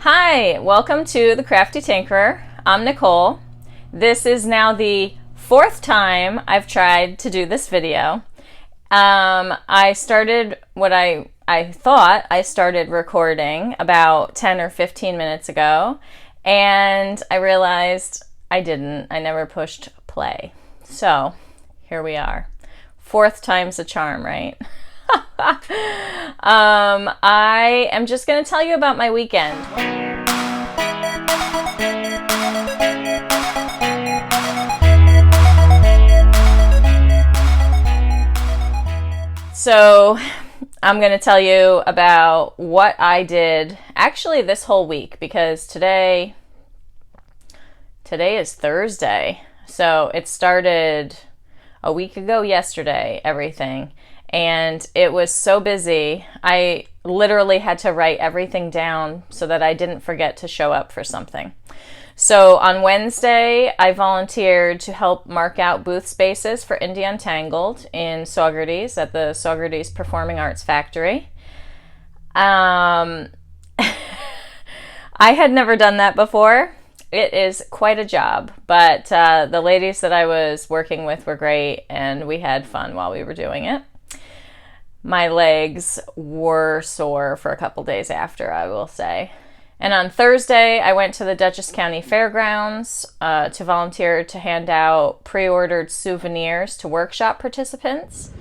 Hi, welcome to The Crafty Tinkerer. I'm Nicole. This is now the fourth time I've tried to do this video. I started what I thought I started recording about 10 or 15 minutes ago, and I realized I didn't. I never pushed play. So here we are. Fourth time's a charm, right? I am just going to tell you about my weekend. So I'm going to tell you about what I did actually this whole week, because today is Thursday. So it started a week ago yesterday, everything. And it was so busy, I literally had to write everything down so that I didn't forget to show up for something. So on Wednesday, I volunteered to help mark out booth spaces for Entangled in Saugerties at the Saugerties Performing Arts Factory. I had never done that before. It is quite a job, but the ladies that I was working with were great, and we had fun while we were doing it. My legs were sore for a couple days after, I will say. And on Thursday, I went to the Dutchess County Fairgrounds to volunteer to hand out pre-ordered souvenirs to workshop participants.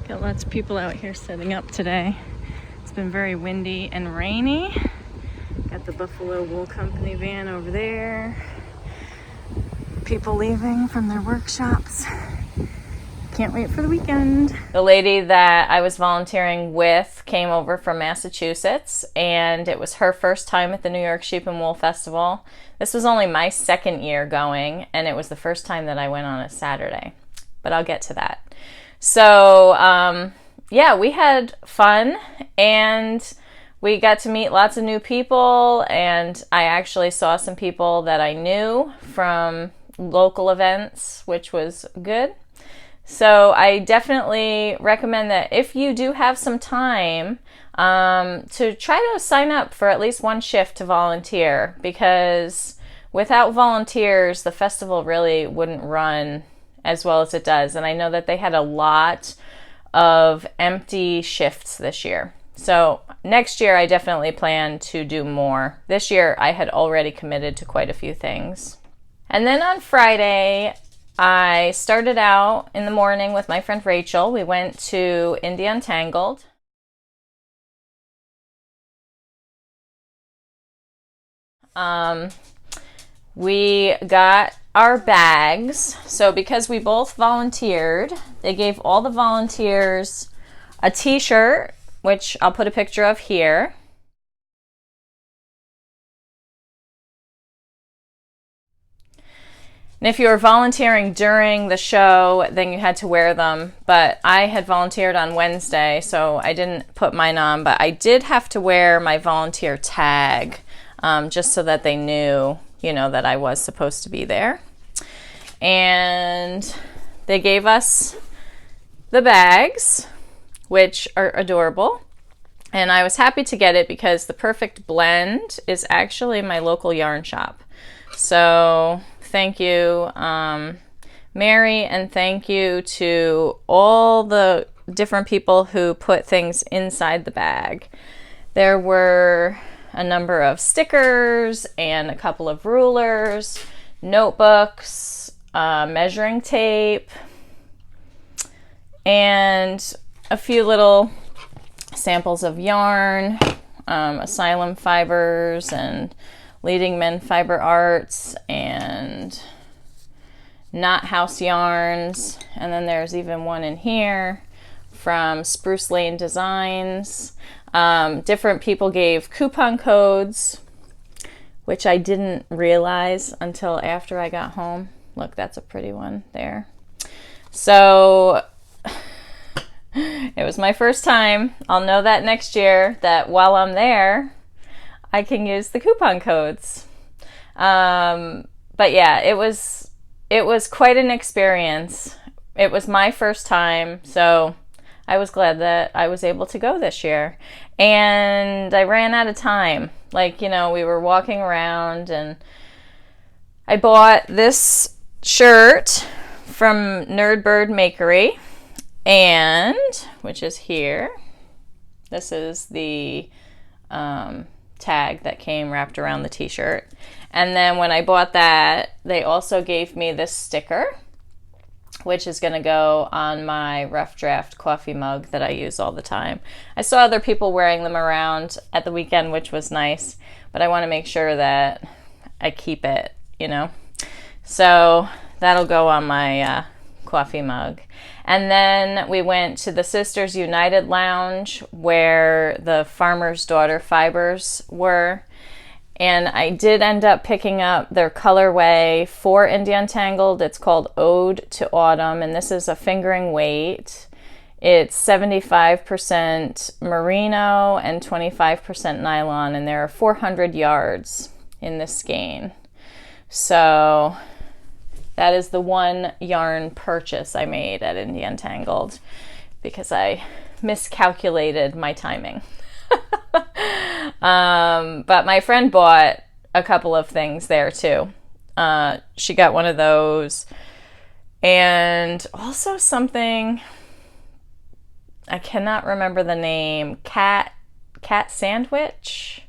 Got lots of people out here setting up today. It's been very windy and rainy. Got the Buffalo Wool Company van over there. People leaving from their workshops. Can't wait for the weekend. The lady that I was volunteering with came over from Massachusetts, and it was her first time at the New York Sheep and Wool Festival. This was only my second year going, and it was the first time that I went on a Saturday, but I'll get to that. So yeah, we had fun, and we got to meet lots of new people, and I actually saw some people that I knew from local events, which was good. So I definitely recommend that if you do have some time, to try to sign up for at least one shift to volunteer, because without volunteers, the festival really wouldn't run as well as it does. And I know that they had a lot of empty shifts this year. So next year, I definitely plan to do more. This year, I had already committed to quite a few things. And then on Friday, I started out in the morning with my friend Rachel. We went to Entangled. We got our bags. So because we both volunteered, they gave all the volunteers a t-shirt, which I'll put a picture of here. And if you were volunteering during the show, then you had to wear them. But I had volunteered on Wednesday, so I didn't put mine on. But I did have to wear my volunteer tag, just so that they knew, that I was supposed to be there. And they gave us the bags, which are adorable. And I was happy to get it because the Perfect Blend is actually my local yarn shop. So thank you, Mary, and thank you to all the different people who put things inside the bag. There were a number of stickers and a couple of rulers, notebooks, measuring tape, and a few little samples of yarn, Asylum Fibers and Leading Men Fiber Arts and Knot House Yarns. And then there's even one in here from Spruce Lane Designs. Different people gave coupon codes, which I didn't realize until after I got home. Look, that's a pretty one there. So it was my first time. I'll know that next year, that while I'm there, I can use the coupon codes. But yeah, it was quite an experience. It was my first time, so I was glad that I was able to go this year. And I ran out of time. Like, you know, we were walking around and I bought this shirt from Nerdbird Makery, and which is here. This is the tag that came wrapped around the t-shirt. And then when I bought that, they also gave me this sticker, which is going to go on my Rough Draft coffee mug that I use all the time. I saw other people wearing them around at the weekend, which was nice, but I want to make sure that I keep it, you know. So that'll go on my coffee mug. And then we went to the Sisters United Lounge where the Farmer's Daughter fibers were. And I did end up picking up their colorway for Entangled. It's called Ode to Autumn, and this is a fingering weight. It's 75% merino and 25% nylon, and there are 400 yards in this skein. So that is the one yarn purchase I made at Entangled because I miscalculated my timing. But my friend bought a couple of things there too. She got one of those, and also something, I cannot remember the name, cat sandwich,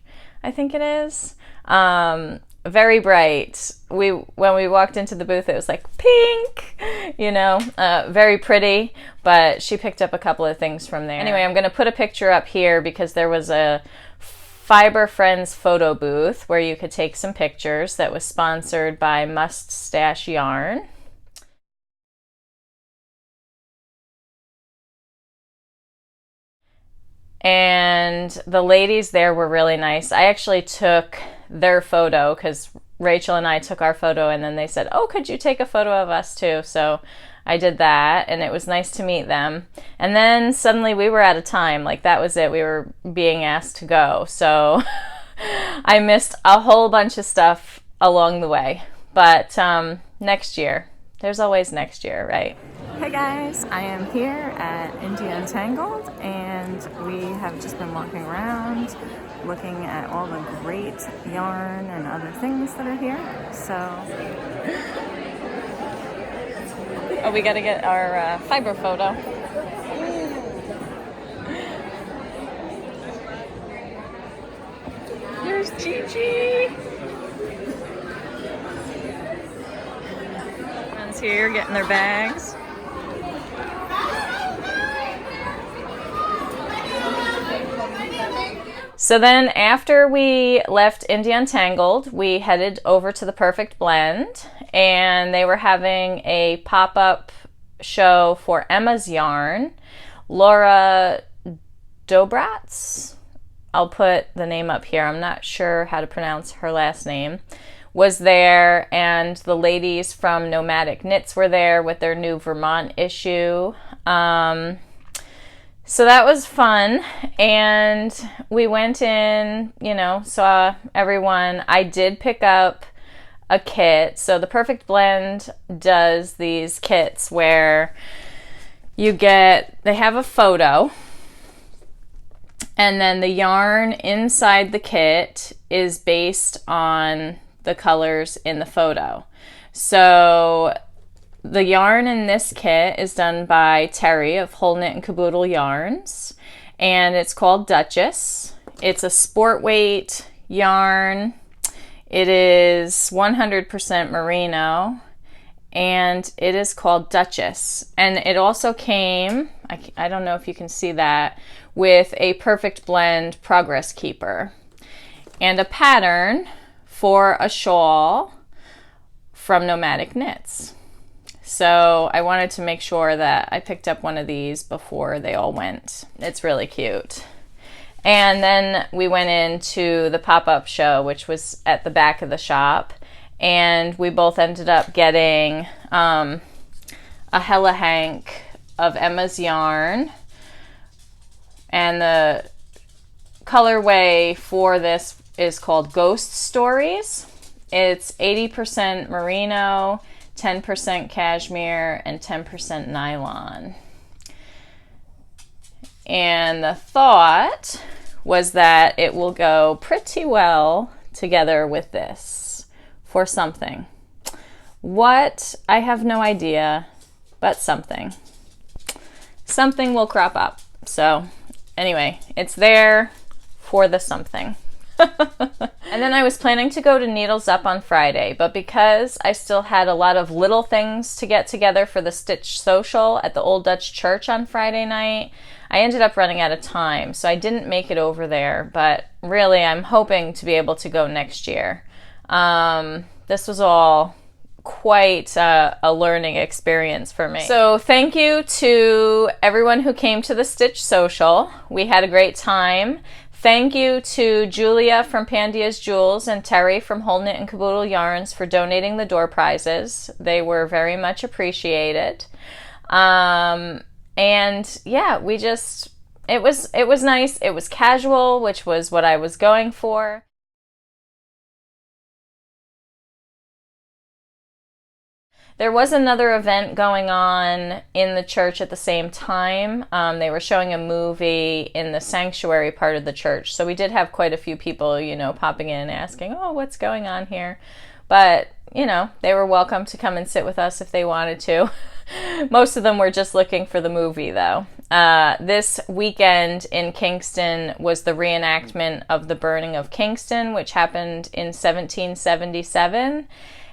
I think it is. Very bright. When we walked into the booth, it was like pink, you know, very pretty, but she picked up a couple of things from there. Anyway, I'm going to put a picture up here because there was a Fiber Friends photo booth where you could take some pictures that was sponsored by Must Stash Yarn. And the ladies there were really nice. I actually took their photo because Rachel and I took our photo, and then they said, oh, could you take a photo of us too? So I did that, and it was nice to meet them. And then suddenly we were out of time. Like, that was it. We were being asked to go. So I missed a whole bunch of stuff along the way. But next year. There's always next year, right? Hey guys, I am here at Entangled, and we have just been walking around looking at all the great yarn and other things that are here. So, oh, we gotta get our fiber photo. Here's Gigi. Everyone's here getting their bags. So then after we left Entangled, we headed over to the Perfect Blend, and they were having a pop-up show for Emma's Yarn. Laura Dobratz, I'll put the name up here, I'm not sure how to pronounce her last name, was there, and the ladies from Nomadic Knits were there with their new Vermont issue. So that was fun, and we went in, you know, saw everyone. I did pick up a kit. So the Perfect Blend does these kits where you get, they have a photo, and then the yarn inside the kit is based on the colors in the photo. So the yarn in this kit is done by Terry of Whole Knit and Caboodle Yarns, and it's called Duchess. It's a sport weight yarn. It is 100% merino, and it is called Duchess. And it also came, I don't know if you can see that, with a Perfect Blend Progress Keeper and a pattern for a shawl from Nomadic Knits. So I wanted to make sure that I picked up one of these before they all went. It's really cute. And then we went into the pop-up show, which was at the back of the shop, and we both ended up getting a Hella Hank of Emma's yarn, and the colorway for this is called Ghost Stories. It's 80% merino, 10% cashmere, and 10% nylon. and the thought was that it will go pretty well together with this for something. What? I have no idea, but something. Something will crop up. So anyway, it's there for the something. And then I was planning to go to Needles Up on Friday, but because I still had a lot of little things to get together for the Stitch Social at the Old Dutch Church on Friday night, I ended up running out of time, so I didn't make it over there, but really I'm hoping to be able to go next year. This was all quite a learning experience for me. So thank you to everyone who came to the Stitch Social. We had a great time. Thank you to Julia from Pandia's Jewels and Terry from Whole Knit and Caboodle Yarns for donating the door prizes. They were very much appreciated. And yeah, it was nice. It was casual, which was what I was going for. There was another event going on in the church at the same time. They were showing a movie in the sanctuary part of the church. So we did have quite a few people, you know, popping in and asking, oh, what's going on here? But, you know, they were welcome to come and sit with us if they wanted to. Most of them were just looking for the movie, though. This weekend in Kingston was the reenactment of the burning of Kingston, which happened in 1777.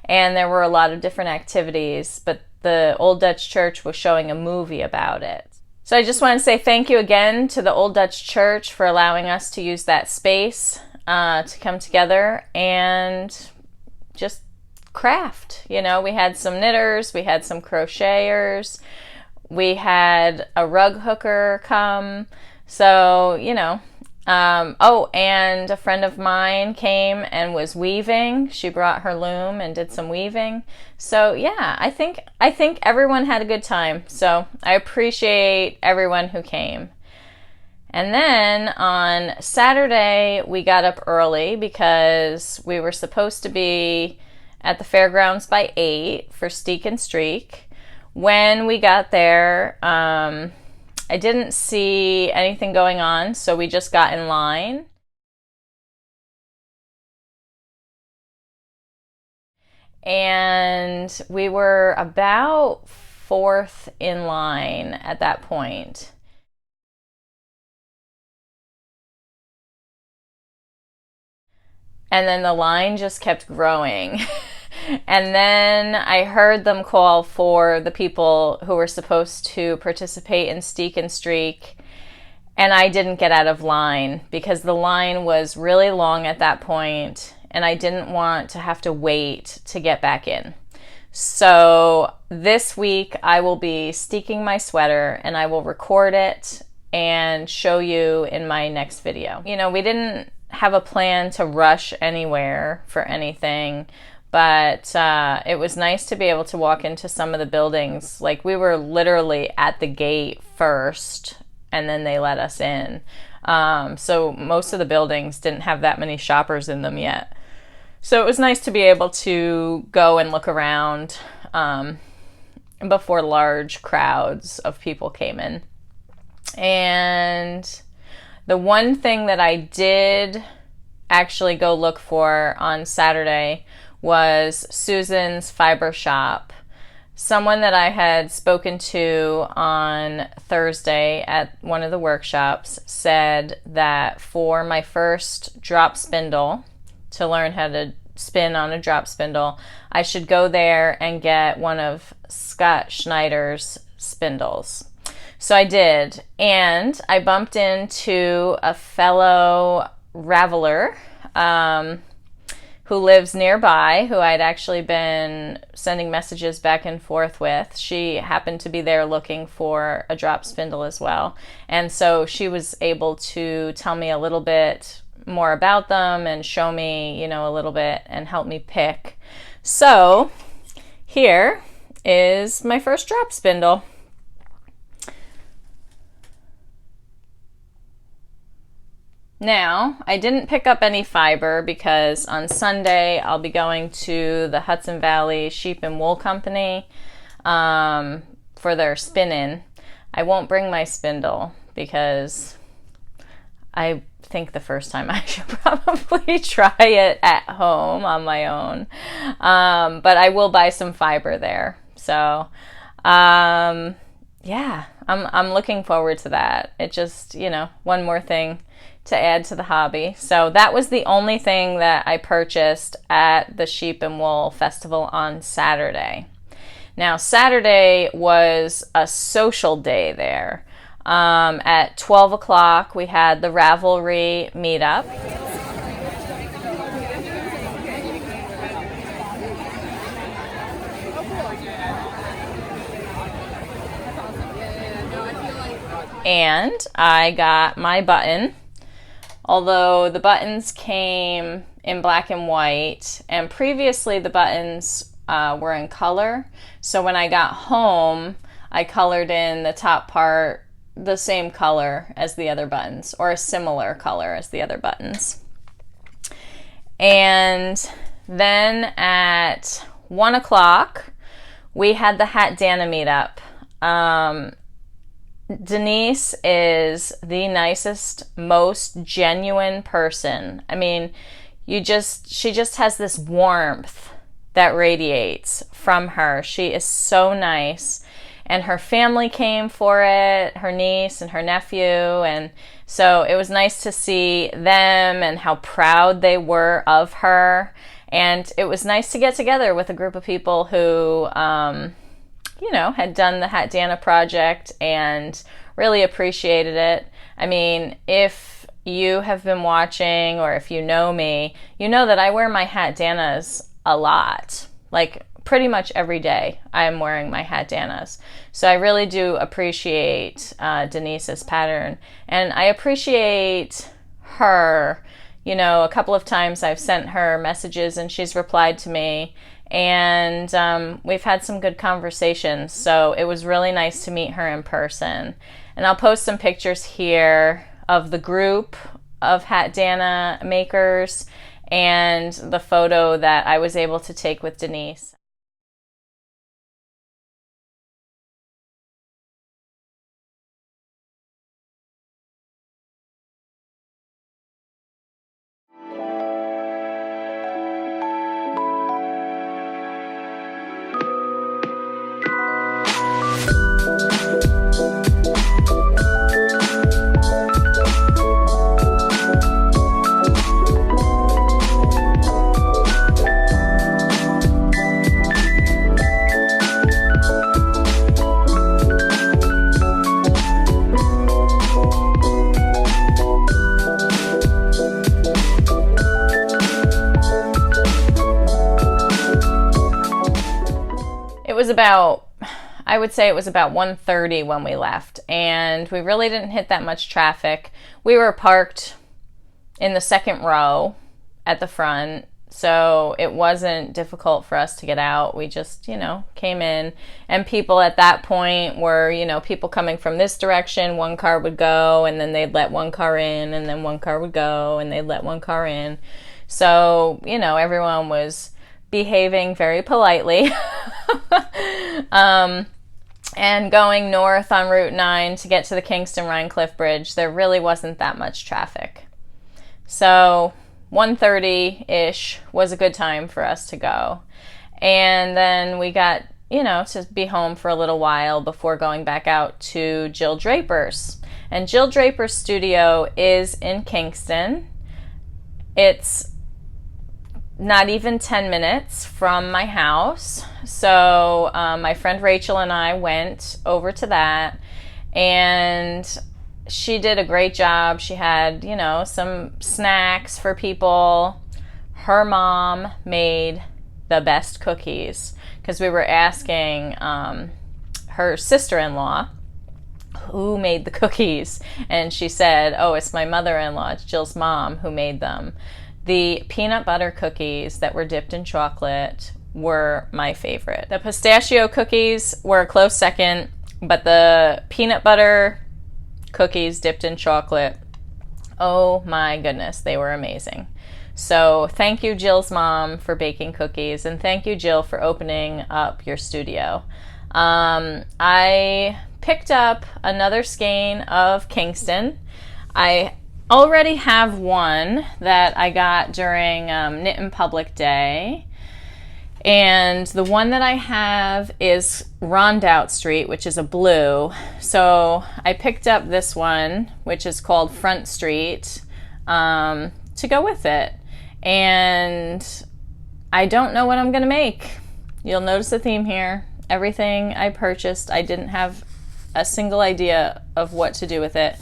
And there were a lot of different activities, but the Old Dutch Church was showing a movie about it. So I just want to say thank you again to the Old Dutch Church for allowing us to use that space to come together and just craft. You know, we had some knitters, we had some crocheters, we had a rug hooker come. So, you know, oh, and a friend of mine came and was weaving. She brought her loom and did some weaving. So yeah, I think everyone had a good time. So I appreciate everyone who came. And then on Saturday, we got up early because we were supposed to be at the fairgrounds by 8 for Steek and Streak. When we got there, I didn't see anything going on, so we just got in line. And we were about 4th in line at that point. And then the line just kept growing. And then I heard them call for the people who were supposed to participate in Steek and Streak, and I didn't get out of line because the line was really long at that point, and I didn't want to have to wait to get back in. So this week I will be steeking my sweater, and I will record it and show you in my next video. You know, we didn't have a plan to rush anywhere for anything, but it was nice to be able to walk into some of the buildings. Like, we were literally at the gate first, and then they let us in. So most of the buildings didn't have that many shoppers in them yet. So it was nice to be able to go and look around before large crowds of people came in. And the one thing that I did actually go look for on Saturday was Susan's Fiber Shop. Someone that I had spoken to on Thursday at one of the workshops said that for my first drop spindle, to learn how to spin on a drop spindle, I should go there and get one of Scott Schneider's spindles. So I did, and I bumped into a fellow raveler who lives nearby, who I'd actually been sending messages back and forth with. She happened to be there looking for a drop spindle as well. And so she was able to tell me a little bit more about them and show me, you know, a little bit and help me pick. So here is my first drop spindle. Now, I didn't pick up any fiber because on Sunday I'll be going to the Hudson Valley Sheep and Wool Company for their spin-in. I won't bring my spindle, because I think the first time I should probably try it at home on my own. But I will buy some fiber there. So, yeah, I'm looking forward to that. It just, one more thing to add to the hobby. So that was the only thing that I purchased at the Sheep and Wool Festival on Saturday. Now, Saturday was a social day there. At 12 o'clock, we had the Ravelry meetup. And I got my button, although the buttons came in black and white, and previously the buttons were in color. So when I got home, I colored in the top part the same color as the other buttons, or a similar color as the other buttons. And then at 1 o'clock, we had the Hat Dana meetup. Denise is the nicest, most genuine person. I mean, she just has this warmth that radiates from her. She is so nice. And her family came for it, her niece and her nephew. And so it was nice to see them and how proud they were of her. And it was nice to get together with a group of people who, had done the Hat Dana project and really appreciated it. I mean, if you have been watching or if you know me, you know that I wear my Hat Danas a lot. Like, pretty much every day I am wearing my Hat Danas. So I really do appreciate Denise's pattern. And I appreciate her. A couple of times I've sent her messages and she's replied to me. And we've had some good conversations. So it was really nice to meet her in person. And I'll post some pictures here of the group of Hat Dana makers and the photo that I was able to take with Denise. I would say it was about 1:30 when we left, and we really didn't hit that much traffic. We were parked in the second row at the front, so it wasn't difficult for us to get out. We just, came in, and people at that point were, people coming from this direction. One car would go, and then they'd let one car in, and then one car would go, and they'd let one car in. So, everyone was behaving very politely. And going north on Route 9 to get to the Kingston-Rhinecliff Bridge, there really wasn't that much traffic. So 1:30-ish was a good time for us to go. And then we got, to be home for a little while before going back out to Jill Draper's. And Jill Draper's studio is in Kingston. It's not even 10 minutes from my house. So my friend Rachel and I went over to that, and she did a great job. She had, some snacks for people. Her mom made the best cookies, because we were asking her sister-in-law who made the cookies, and she said, oh, it's my mother-in-law, it's Jill's mom who made them. The peanut butter cookies that were dipped in chocolate were my favorite. The pistachio cookies were a close second, but the peanut butter cookies dipped in chocolate, oh my goodness, they were amazing. So thank you, Jill's mom, for baking cookies, and thank you, Jill, for opening up your studio. I picked up another skein of Kingston. I already have one that I got during Knit in Public Day. And the one that I have is Rondout Street, which is a blue. So I picked up this one, which is called Front Street, to go with it. And I don't know what I'm going to make. You'll notice the theme here. Everything I purchased, I didn't have a single idea of what to do with it.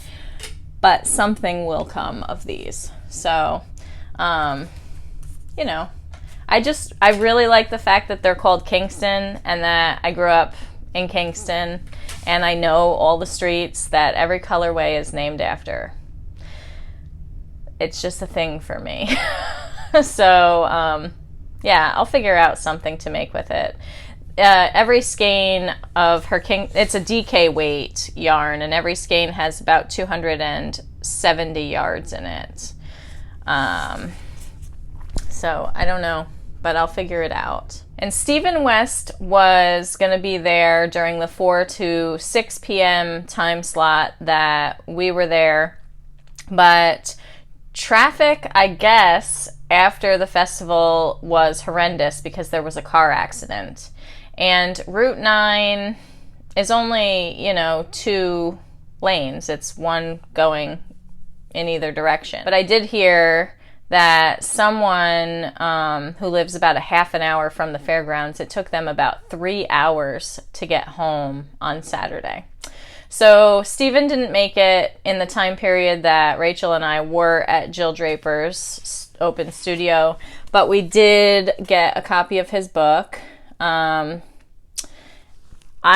But something will come of these. So, you know, I really like the fact that they're called Kingston and that I grew up in Kingston and I know all the streets that every colorway is named after. It's just a thing for me. So, yeah, I'll figure out something to make with it. Every skein of her it's a DK weight yarn, and every skein has about 270 yards in it. So I don't know, but I'll figure it out. And Stephen West was going to be there during the 4 to 6 p.m. time slot that we were there, but traffic, I guess, after the festival was horrendous because there was a car accident. And Route 9 is only, 2 lanes. It's one going in either direction. But I did hear that someone who lives about a half an hour from the fairgrounds, it took them about 3 hours to get home on Saturday. So Stephen didn't make it in the time period that Rachel and I were at Jill Draper's open studio, but we did get a copy of his book. I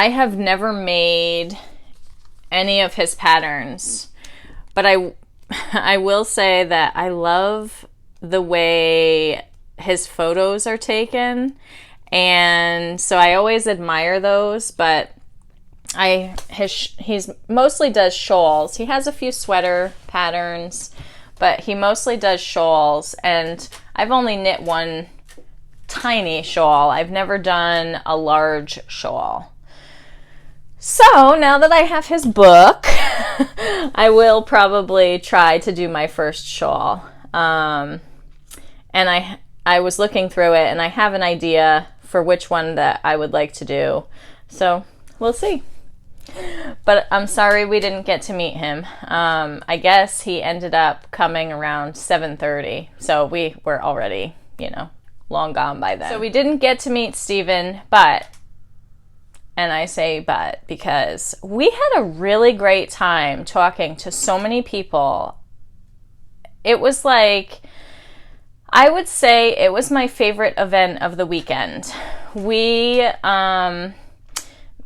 have never made any of his patterns, but I will say that I love the way his photos are taken, and so I always admire those, but he's mostly does shawls. He has a few sweater patterns, but he mostly does shawls, and I've only knit one tiny shawl. I've never done a large shawl. So now that I have his book, I will probably try to do my first shawl. And I was looking through it, and I have an idea for which one that I would like to do. So we'll see. But I'm sorry we didn't get to meet him. I guess he ended up coming around 7:30. So we were already, long gone by then. So we didn't get to meet Stephen, but, and I say but because we had a really great time talking to so many people. It was like, I would say it was my favorite event of the weekend. I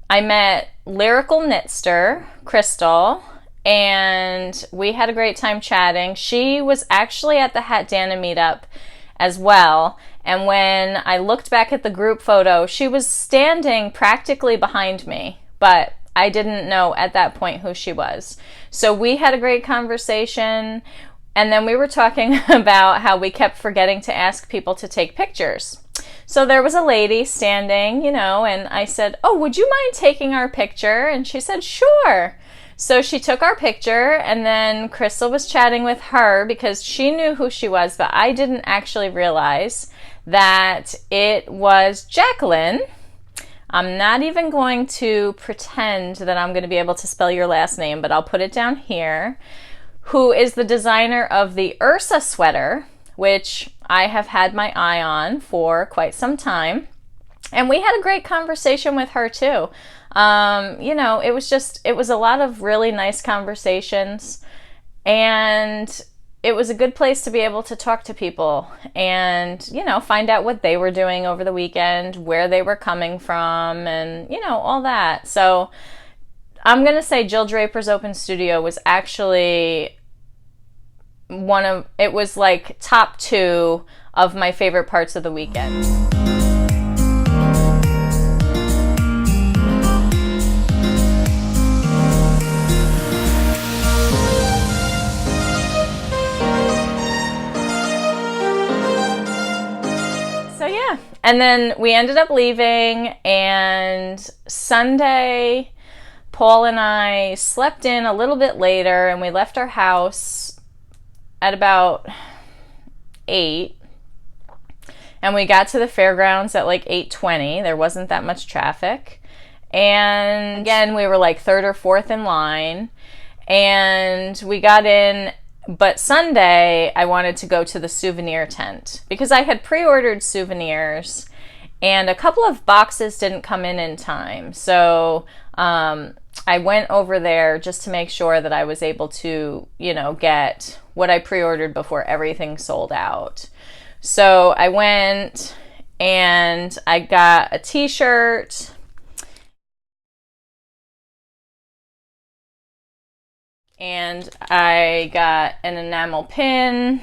met Lyrical Mr Crystal, and we had a great time chatting. She was actually at the Hat Dana meetup as well, and when I looked back at the group photo, she was standing practically behind me, but I didn't know at that point who she was. So we had a great conversation, and then we were talking about how we kept forgetting to ask people to take pictures. So there was a lady standing, and I said, "Oh, would you mind taking our picture?" And she said, "Sure." So she took our picture, and then Crystal was chatting with her because she knew who she was, but I didn't actually realize that it was Jacqueline. I'm not even going to pretend that I'm going to be able to spell your last name, but I'll put it down here, who is the designer of the Ursa sweater, which I have had my eye on for quite some time. And we had a great conversation with her too. It was a lot of really nice conversations, and it was a good place to be able to talk to people and, find out what they were doing over the weekend, where they were coming from, and, all that. So I'm going to say Jill Draper's Open Studio was actually it was like top 2 of my favorite parts of the weekend. So yeah, and then we ended up leaving, and Sunday Paul and I slept in a little bit later, and we left our house at about 8. And we got to the fairgrounds at like 8:20. There wasn't that much traffic. And again, we were like 3rd or 4th in line. And we got in, but Sunday I wanted to go to the Souvenir Tent because I had pre-ordered souvenirs and a couple of boxes didn't come in time. So I went over there just to make sure that I was able to, get what I pre-ordered before everything sold out. So I went and I got a t-shirt and I got an enamel pin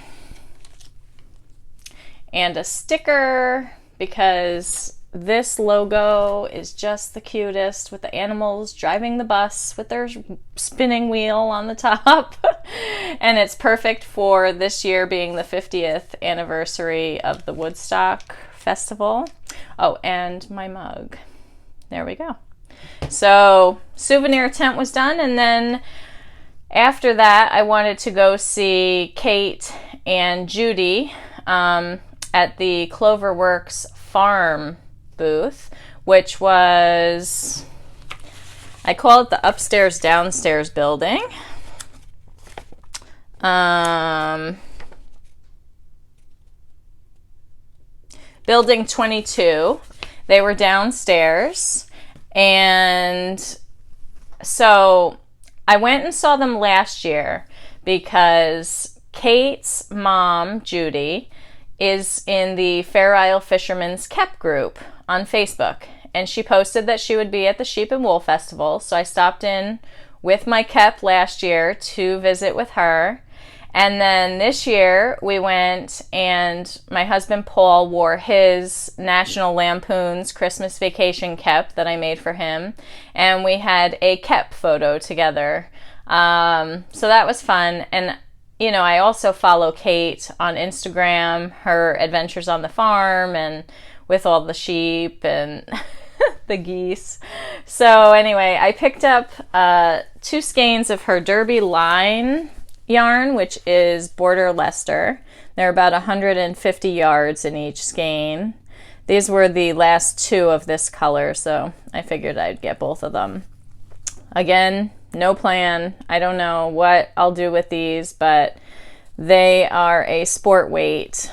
and a sticker because this logo is just the cutest with the animals driving the bus with their spinning wheel on the top. And it's perfect for this year being the 50th anniversary of the Woodstock Festival. Oh, and my mug. There we go. So Souvenir Tent was done, and then after that I wanted to go see Kate and Judy at the Cloverworks Farm booth, which was, I call it the upstairs downstairs building. Building 22. They were downstairs, and so I went and saw them last year because Kate's mom, Judy, is in the Fair Isle Fishermen's Kep group on Facebook, and she posted that she would be at the Sheep and Wool Festival, so I stopped in with my Kep last year to visit with her. And then this year we went, and my husband Paul wore his National Lampoon's Christmas Vacation Kep that I made for him, and we had a Kep photo together. So that was fun. And I also follow Kate on Instagram, her adventures on the farm and with all the sheep and the geese. So anyway, I picked up 2 skeins of her Derby line yarn, which is Border Leicester. They're about 150 yards in each skein. These were the last 2 of this color, so I figured I'd get both of them. Again, no plan. I don't know what I'll do with these, but they are a sport weight.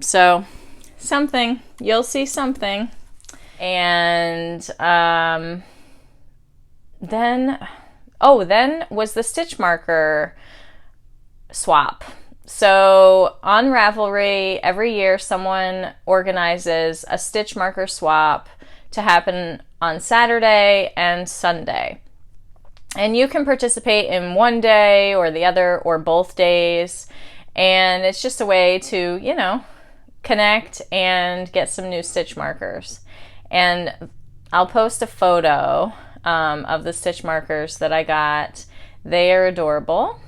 So something, you'll see something. And then was the stitch marker swap. So on Ravelry, every year someone organizes a stitch marker swap to happen on Saturday and Sunday. And you can participate in one day or the other or both days. And it's just a way to, connect and get some new stitch markers. And I'll post a photo of the stitch markers that I got. They are adorable.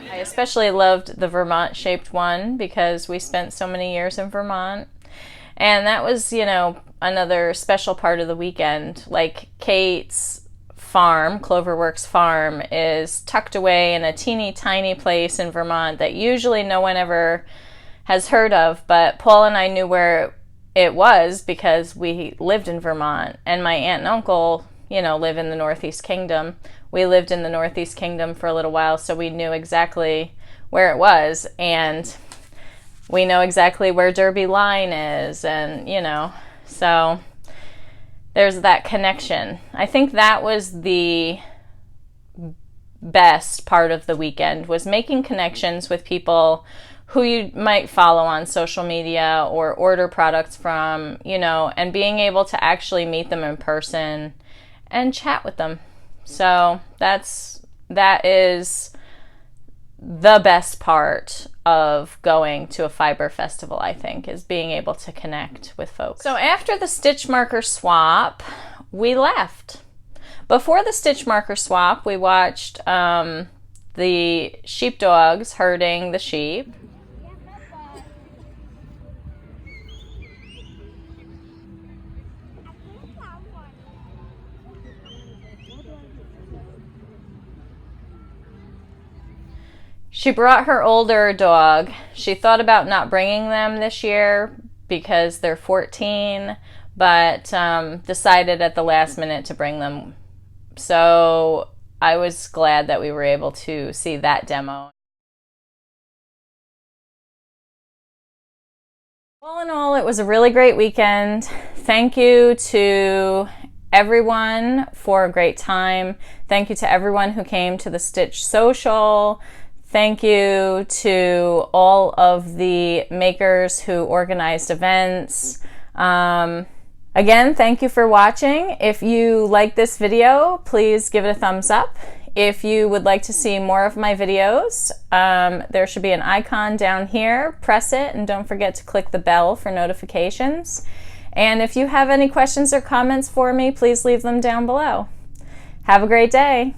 I especially loved the Vermont shaped one because we spent so many years in Vermont, and that was, another special part of the weekend. Like Kate's farm, Cloverworks Farm, is tucked away in a teeny tiny place in Vermont that usually no one ever has heard of, but Paul and I knew where it was because we lived in Vermont, and my aunt and uncle, live in the Northeast Kingdom. We lived in the Northeast Kingdom for a little while, so we knew exactly where it was, and we know exactly where Derby Line is, and, so there's that connection. I think that was the best part of the weekend, was making connections with people who you might follow on social media or order products from, you know, and being able to actually meet them in person and chat with them. So that is the best part of going to a fiber festival, I think, is being able to connect with folks. So after the stitch marker swap, we left. Before the stitch marker swap, we watched the sheepdogs herding the sheep. She brought her older dog. She thought about not bringing them this year because they're 14, but decided at the last minute to bring them. So I was glad that we were able to see that demo. All in all, it was a really great weekend. Thank you to everyone for a great time. Thank you to everyone who came to the Stitch Social. Thank you to all of the makers who organized events. Again, thank you for watching. If you like this video, please give it a thumbs up. If you would like to see more of my videos, there should be an icon down here. Press it and don't forget to click the bell for notifications. And if you have any questions or comments for me, please leave them down below. Have a great day.